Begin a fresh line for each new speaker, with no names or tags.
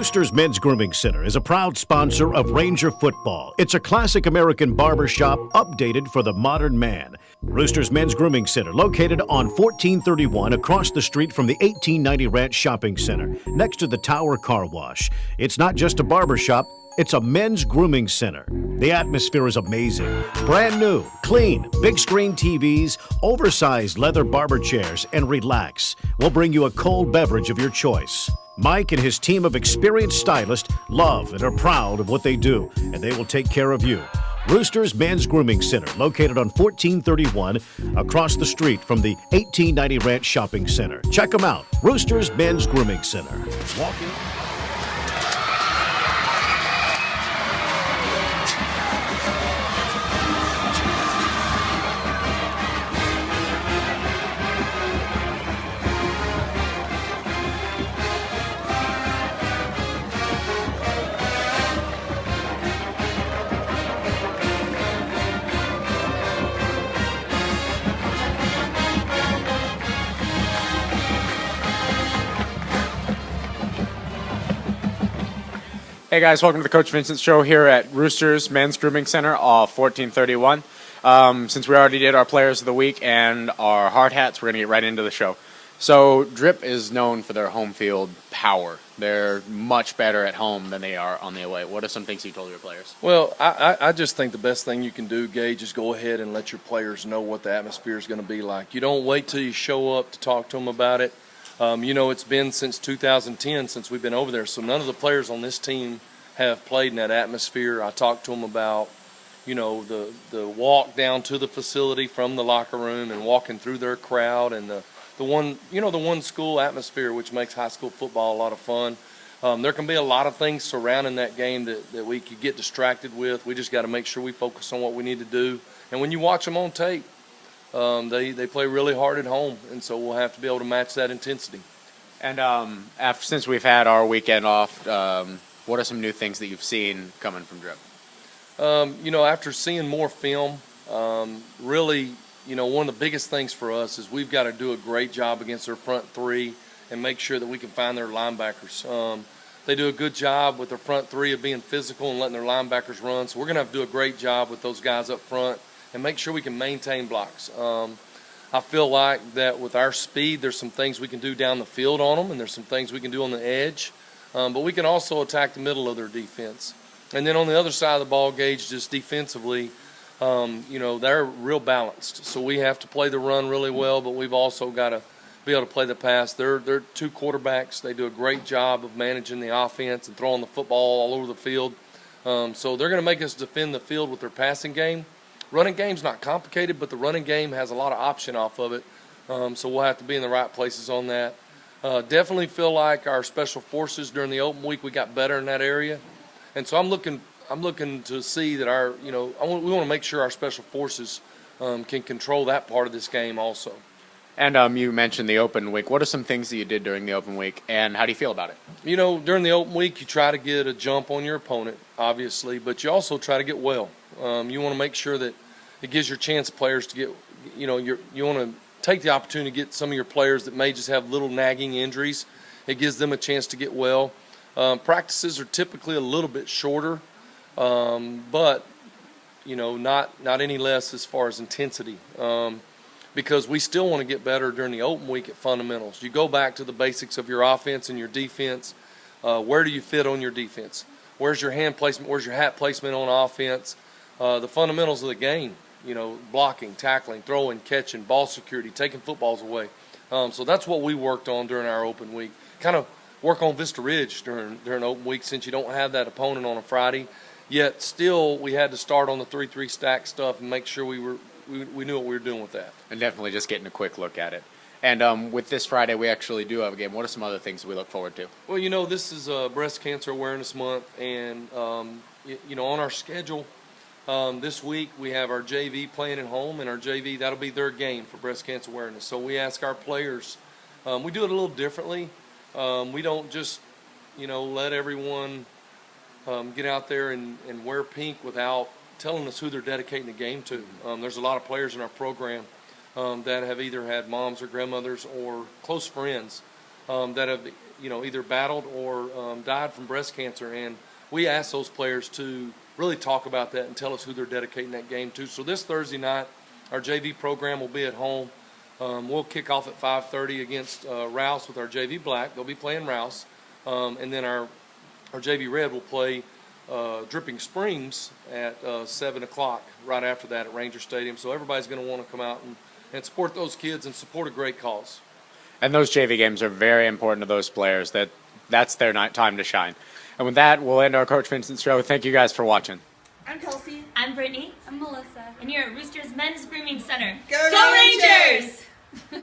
Roosters Men's Grooming Center is a proud sponsor of Ranger Football. It's a classic American barbershop updated for the modern man. Roosters Men's Grooming Center, located on 1431 across the street from the 1890 Ranch Shopping Center, next to the Tower Car Wash. It's not just a barbershop, it's a men's grooming center. The atmosphere is amazing. Brand new, clean, big screen TVs, oversized leather barber chairs, and relax. We'll bring you a cold beverage of your choice. Mike and his team of experienced stylists love and are proud of what they do, and they will take care of you. Roosters Men's Grooming Center, located on 1431 across the street from the 1890 Ranch Shopping Center. Check them out. Roosters Men's Grooming Center. Walking.
Hey guys, welcome to the Coach Vincent Show here at Roosters Men's Grooming Center off 1431. Since we already did our Players of the Week and our hard hats, we're going to get right into the show. So Drip is known for their home field power. They're much better at home than they are on the away. What are some things you told your players?
Well, I just think the best thing you can do, Gage, is go ahead and let your players know what the atmosphere is going to be like. You don't wait till you show up to talk to them about it. It's been since 2010 since we've been over there, so none of the players on this team have played in that atmosphere. I talked to them about, the walk down to the facility from the locker room and walking through their crowd and the one school atmosphere, which makes high school football a lot of fun. There can be a lot of things surrounding that game that we could get distracted with. We just got to make sure we focus on what we need to do. And when you watch them on tape, they play really hard at home, and so we'll have to be able to match that intensity.
And since we've had our weekend off, what are some new things that you've seen coming from Drip?
After seeing more film, really, one of the biggest things for us is we've got to do a great job against their front three and make sure that we can find their linebackers. They do a good job with their front three of being physical and letting their linebackers run, so we're going to have to do a great job with those guys up front and make sure we can maintain blocks. I feel like that with our speed, there's some things we can do down the field on them, and there's some things we can do on the edge. But we can also attack the middle of their defense. And then on the other side of the ball, Gage, just defensively, they're real balanced. So we have to play the run really well, but we've also got to be able to play the pass. They're two quarterbacks. They do a great job of managing the offense and throwing the football all over the field. So they're going to make us defend the field with their passing game. Running game's not complicated, but the running game has a lot of option off of it. So we'll have to be in the right places on that. Definitely feel like our special forces during the open week, we got better in that area. And so I'm looking to see that we want to make sure our special forces can control that part of this game also.
And you mentioned the open week. What are some things that you did during the open week, and how do you feel about it?
During the open week, you try to get a jump on your opponent, obviously, but you also try to get well. You want to make sure that it gives your chance players to get, you want to take the opportunity to get some of your players that may just have little nagging injuries. It gives them a chance to get well. Practices are typically a little bit shorter, but not any less as far as intensity, because we still want to get better during the open week at fundamentals. You go back to the basics of your offense and your defense. Where do you fit on your defense? Where's your hand placement? Where's your hat placement on offense? The fundamentals of the game. Blocking, tackling, throwing, catching, ball security, taking footballs away. So that's what we worked on during our open week. Kind of work on Vista Ridge during open week since you don't have that opponent on a Friday. Yet still we had to start on the 3-3 stack stuff and make sure we knew what we were doing with that.
And definitely just getting a quick look at it. And with this Friday, we actually do have a game. What are some other things we look forward to?
Well, this is Breast Cancer Awareness Month, and on our schedule, this week we have our JV playing at home, and our JV, that'll be their game for breast cancer awareness. So we ask our players, we do it a little differently. We don't just, let everyone get out there and wear pink without telling us who they're dedicating the game to. There's a lot of players in our program that have either had moms or grandmothers or close friends that have, either battled or died from breast cancer. And we ask those players to really talk about that and tell us who they're dedicating that game to. So this Thursday night, our JV program will be at home. We'll kick off at 5:30 against Rouse with our JV Black. They'll be playing Rouse. And then our JV Red will play Dripping Springs at 7 o'clock right after that at Ranger Stadium. So everybody's going to want to come out and support those kids and support a great cause.
And those JV games are very important to those players. That's their time to shine. And with that, we'll end our Coach Vincent show. Thank you guys for watching.
I'm Kelsey.
I'm Brittany.
I'm Melissa.
And you're at Roosters Men's Grooming Center.
Go Rangers!